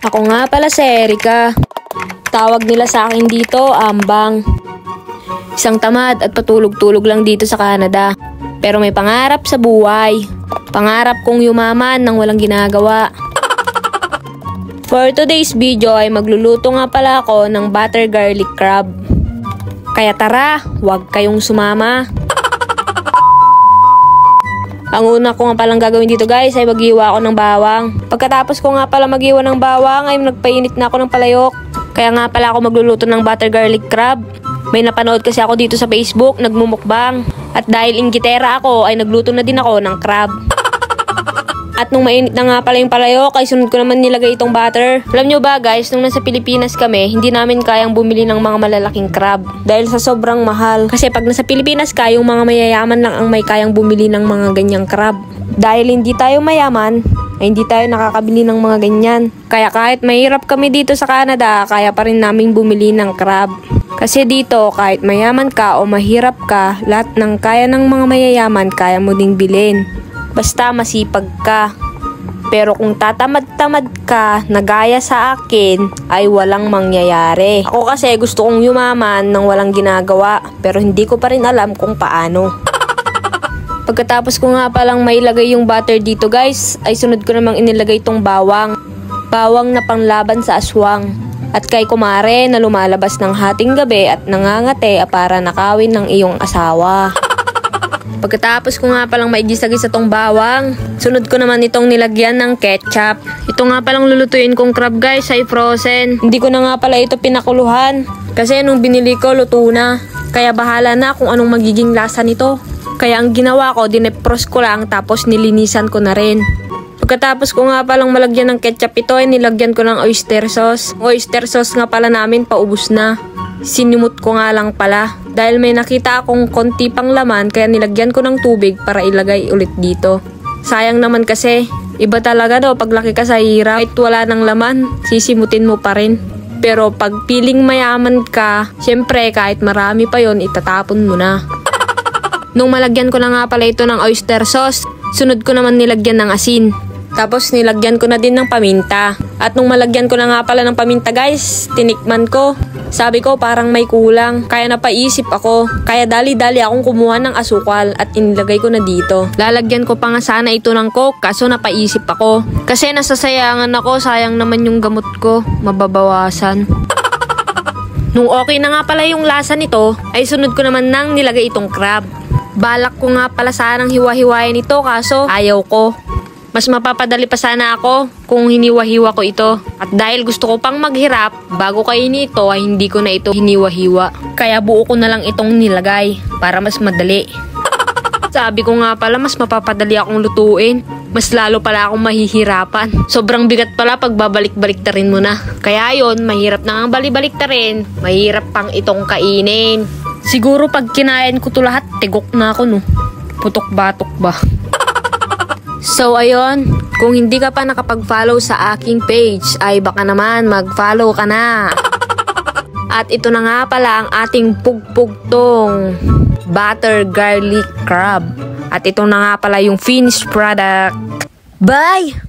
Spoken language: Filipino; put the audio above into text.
Ako nga pala si Erica. Tawag nila sa akin dito, Ambang. Isang tamad at patulog-tulog lang dito sa Canada. Pero may pangarap sa buhay. Pangarap kong yumaman nang walang ginagawa. For today's video ay magluluto nga pala ako ng butter garlic crab. Kaya tara, huwag kayong sumama. Ang una ko nga palang gagawin dito guys ay maghiwa ako ng bawang. Pagkatapos ko nga pala maghiwa ng bawang ay nagpainit na ako ng palayok. Kaya nga pala ako magluluto ng butter garlic crab. May napanood kasi ako dito sa Facebook, nagmumukbang. At dahil inggitera ako ay nagluto na din ako ng crab. At nung mainit na nga pala yung palayok ay sunod ko naman nilagay itong butter. Alam nyo ba guys, nung nasa Pilipinas kami, hindi namin kayang bumili ng mga malalaking crab. Dahil sa sobrang mahal. Kasi pag nasa Pilipinas ka, yung mga mayayaman lang ang may kayang bumili ng mga ganyang crab. Dahil hindi tayo mayaman, ay hindi tayo nakakabili ng mga ganyan. Kaya kahit mahirap kami dito sa Canada, kaya pa rin namin bumili ng crab. Kasi dito, kahit mayaman ka o mahirap ka, lahat ng kaya ng mga mayayaman, kaya mo ding bilhin. Basta masipag ka. Pero kung tatamad-tamad ka na gaya sa akin, ay walang mangyayari. Ako kasi gusto kong yumaman nang walang ginagawa, pero hindi ko pa rin alam kung paano. Pagkatapos ko nga palang mailagay yung butter dito guys, ay sunod ko namang inilagay itong bawang. Bawang na panglaban sa aswang. At kay kumare na lumalabas ng hating gabi at nangangate para nakawin ng iyong asawa. Pagkatapos ko nga palang maigisa-gisa tong bawang, sunod ko naman itong nilagyan ng ketchup. Ito nga palang lulutuin kong crab guys ay frozen. Hindi ko na nga pala ito pinakuluhan. Kasi nung binili ko, luto na. Kaya bahala na kung anong magiging lasa nito. Kaya ang ginawa ko, dinepros ko lang tapos nilinisan ko na rin. Pagkatapos ko nga palang malagyan ng ketchup ito ay nilagyan ko ng oyster sauce. Oyster sauce nga pala namin paubos na. Sinimot ko nga lang pala. Dahil may nakita akong konti pang laman kaya nilagyan ko ng tubig para ilagay ulit dito. Sayang naman kasi, iba talaga daw paglaki ka sa hirap. Kahit wala ng laman, sisimutin mo pa rin. Pero pag piling mayaman ka, syempre kahit marami pa yon itatapon mo na. Nung malagyan ko na nga pala ito ng oyster sauce, sunod ko naman nilagyan ng asin. Tapos nilagyan ko na din ng paminta. At nung malagyan ko na nga pala ng paminta guys, tinikman ko. Sabi ko parang may kulang. Kaya napaisip ako. Kaya dali-dali akong kumuha ng asukal at inilagay ko na dito. Lalagyan ko pa nga sana ito ng coke kaso napaisip ako. Kasi nasasayangan ako, sayang naman yung gamot ko. Mababawasan. Nung okay na nga pala yung lasa nito, ay sunod ko naman nang nilagay itong crab. Balak ko nga pala sanang hiwa-hiwain ito kaso ayaw ko. Mas mapapadali pa sana ako kung hiniwa-hiwa ko ito. At dahil gusto ko pang maghirap, bago kainin ito ay hindi ko na ito hiniwa-hiwa. Kaya buo ko na lang itong nilagay para mas madali. Sabi ko nga pala mas mapapadali akong lutuin. Mas lalo pala akong mahihirapan. Sobrang bigat pala pag babalik-baliktarin mo na. Kaya yon, mahirap na ang balik-baliktarin. Mahirap pang itong kainin. Siguro pag kinain ko to lahat, tigok na ako no. Putok-batok ba? So ayun, kung hindi ka pa nakapag-follow sa aking page, ay baka naman mag-follow ka na. At ito na nga pala ang ating pugpugtong butter garlic crab. At ito na nga pala yung finished product. Bye!